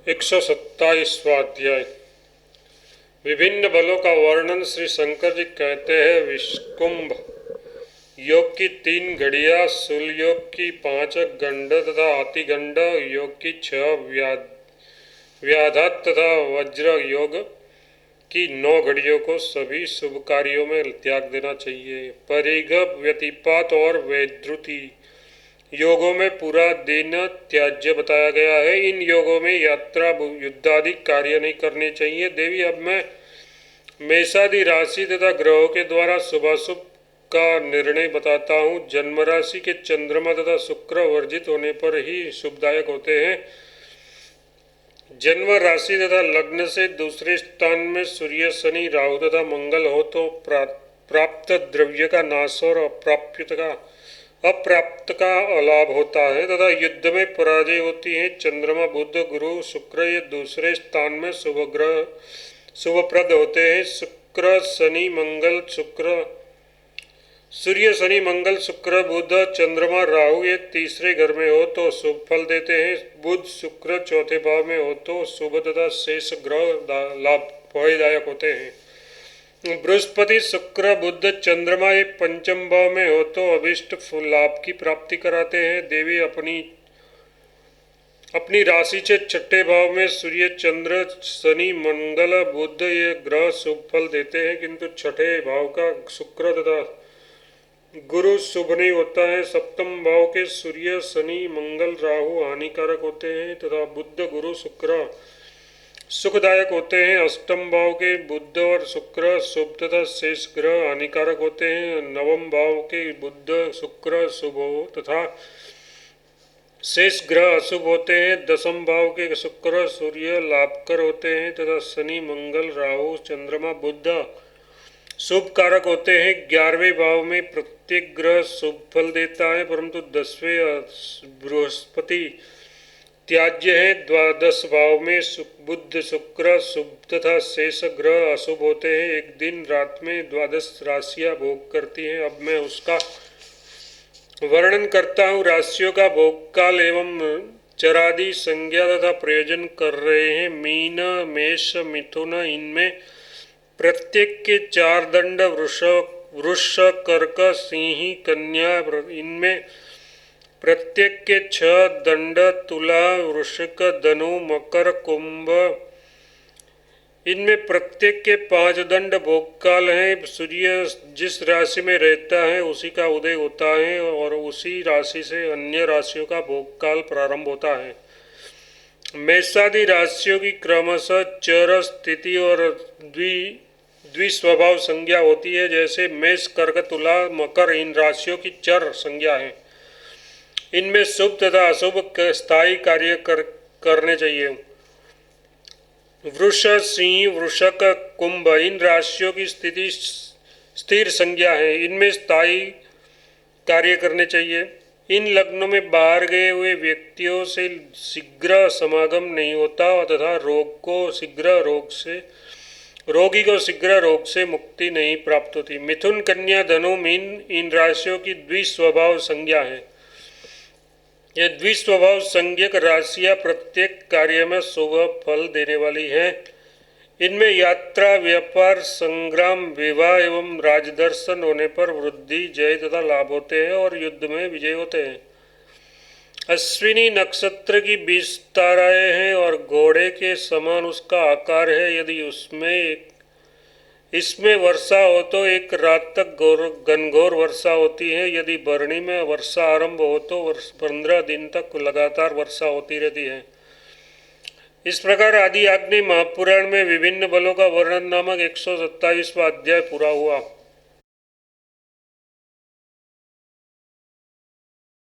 127वां अध्याय। विभिन्न बलों का वर्णन श्री शंकर जी कहते हैं। विष्कुंभ योग की 3 घड़ियां, शूल योग की 5 गंड तथा हाथीगंड योग की 6 व्याघात तथा वज्र योग की 9 घड़ियों को सभी शुभ कार्यों में त्याग देना चाहिए। परिघ, व्यतिपात और वैद्युति योगों में पूरा दिन त्याज्य बताया गया है। इन योगों में यात्रा, युद्धादि कार्य नहीं करने चाहिए। देवी, अब मैं मेषादि राशि तथा ग्रहों के द्वारा शुभाशुभ का निर्णय बताता हूँ। जन्म राशि के चंद्रमा तथा शुक्र वर्जित होने पर ही शुभदायक होते हैं। जन्म राशि तथा लग्न से दूसरे स्थान में सूर्य, शनि, राहु तथा मंगल हो तो प्राप्त द्रव्य का नाश और अप्राप्त का अलाभ होता है तथा युद्ध में पराजय होती है। चंद्रमा, बुध, गुरु, शुक्र ये दूसरे स्थान में शुभप्रद होते हैं। सूर्य, शनि, मंगल, शुक्र, बुध, चंद्रमा, राहु ये तीसरे घर में हो तो शुभ फल देते हैं। बुध, शुक्र चौथे भाव में हो तो शुभ तथा शेष ग्रह लाभ फलदायक होते हैं। बृहस्पति, शुक्र, बुध, चंद्रमा ये पंचम भाव में हो तो अभिष्ट लाभ की प्राप्ति कराते हैं। देवी, अपनी राशि से छठे भाव में सूर्य, चंद्र, शनि, मंगल, बुध ये ग्रह शुभ फल देते हैं, किंतु छठे भाव का शुक्र तथा गुरु शुभ नहीं होता है। सप्तम भाव के सूर्य, शनि, मंगल, राहु हानिकारक होते हैं तथा बुध, गुरु, शुक्र सुखदायक होते हैं। अष्टम भाव के बुध और शुक्र शुभ तथा शेष ग्रह हानिकारक होते हैं। नवम भाव के बुध, शुक्र शुभ हो तथा शेष ग्रह अशुभ होते हैं। दसम भाव के शुक्र, सूर्य लाभकर होते हैं तथा शनि, मंगल, राहु, चंद्रमा, बुध शुभ कारक होते हैं। 11वें भाव में प्रत्येक ग्रह शुभ फल देता है, परंतु 10वें बृहस्पति त्याज्य है। 12 भाव में बुध, शुक्र शुभ तथा शेष ग्रह अशुभ होते हैं। एक दिन रात में 12 राशियां भोग करती हैं। अब मैं उसका वर्णन करता हूँ। राशियों का भोग काल एवं चरादि संज्ञा तथा प्रयोजन कर रहे हैं। मीन, मेष, मिथुन इनमें प्रत्येक के 4 दंड, वृष, कर्क, सिंह, कन्या इनमें प्रत्येक के 6 दंड, तुला, वृश्चिक, धनु, मकर, कुंभ इनमें प्रत्येक के 5 दंड भोगकाल हैं। सूर्य जिस राशि में रहता है उसी का उदय होता है और उसी राशि से अन्य राशियों का भोगकाल प्रारंभ होता है। मेषादि राशियों की क्रमशः चर, स्थिति और द्विस्वभाव संज्ञा होती है। जैसे मेष, कर्क, तुला, मकर इन राशियों की चर संज्ञा है। इनमें शुभ तथा अशुभ स्थायी कार्य करने चाहिए। वृष, सिंह, वृषक, कुंभ इन राशियों की स्थिति स्थिर संज्ञा है। इनमें स्थायी कार्य करने चाहिए। इन लग्नों में बाहर गए हुए व्यक्तियों से शीघ्र समागम नहीं होता तथा रोगी को शीघ्र रोग से मुक्ति नहीं प्राप्त होती। मिथुन, कन्या, धनु, मीन इन राशियों की द्विस्वभाव संज्ञा है। ये द्विस्वभाव संज्ञक राशियां प्रत्येक कार्य में शुभ फल देने वाली हैं। इनमें यात्रा, व्यापार, संग्राम, विवाह एवं राजदर्शन होने पर वृद्धि, जय तथा लाभ होते हैं और युद्ध में विजय होते हैं। अश्विनी नक्षत्र की 20 ताराएं हैं और घोड़े के समान उसका आकार है। यदि इसमें वर्षा हो तो एक रात तक घनघोर वर्षा होती है। यदि भरणी में वर्षा आरंभ हो तो 15 दिन तक लगातार वर्षा होती रहती है। इस प्रकार आदि आग्नेय महापुराण में विभिन्न बलों का वर्णन नामक 127वां अध्याय पूरा हुआ।